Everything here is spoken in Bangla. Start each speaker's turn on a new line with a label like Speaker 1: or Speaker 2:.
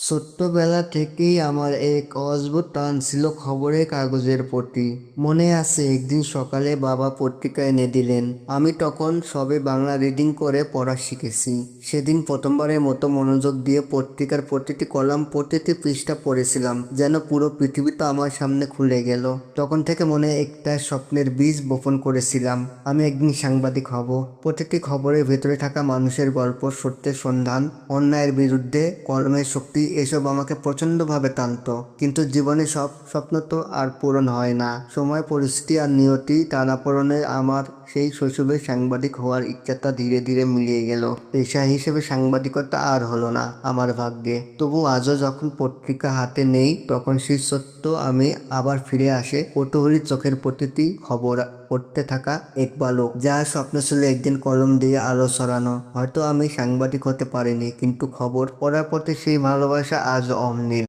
Speaker 1: ছোট্টবেলা থেকেই আমার এক অদ্ভুত টান ছিল খবরের কাগজের প্রতি। মনে আছে একদিন সকালে বাবা পত্রিকা এনে দিলেন। আমি তখন সবে বাংলা রিডিং করে পড়া শিখেছি। সেদিন প্রথমবারের মতো মনোযোগ দিয়ে পত্রিকার প্রতিটি কলাম, প্রতিটি পৃষ্ঠা পড়েছিলাম, যেন পুরো পৃথিবীটা আমার সামনে খুলে গেল। তখন থেকে মনে একটা স্বপ্নের বীজ বপন করেছিলাম, আমি একদিন সাংবাদিক হব। প্রতিটি খবরের ভেতরে থাকা মানুষের গল্প, সত্যের সন্ধান, অন্যায়ের বিরুদ্ধে কলমের শক্তি, এসব আমাকে প্রচণ্ডভাবে টানতো। কিন্তু জীবনে সব স্বপ্ন তো আর পূরণ হয় না। সময়, পরিস্থিতি আর নিয়তি টানাপোড়েনে আমার সেই শৈশবের সাংবাদিক হওয়ার ইচ্ছাটা ধীরে ধীরে মিলিয়ে গেল। পেশা হিসেবে সাংবাদিকতা আর হলো না আমার ভাগ্যে। তবু আজও যখন পত্রিকা হাতে নেই, তখন সেই সত্য আমি আবার ফিরে আসে। কৌতূহলী চোখের প্রতিটি খবর পড়তে থাকা এক বালক, যার স্বপ্ন ছিল একদিন কলম দিয়ে আলো ছড়ানো। হয়তো আমি সাংবাদিক হতে পারিনি, কিন্তু খবর পড়ার প্রতি সেই ভালোবাসা আজ অমলিন।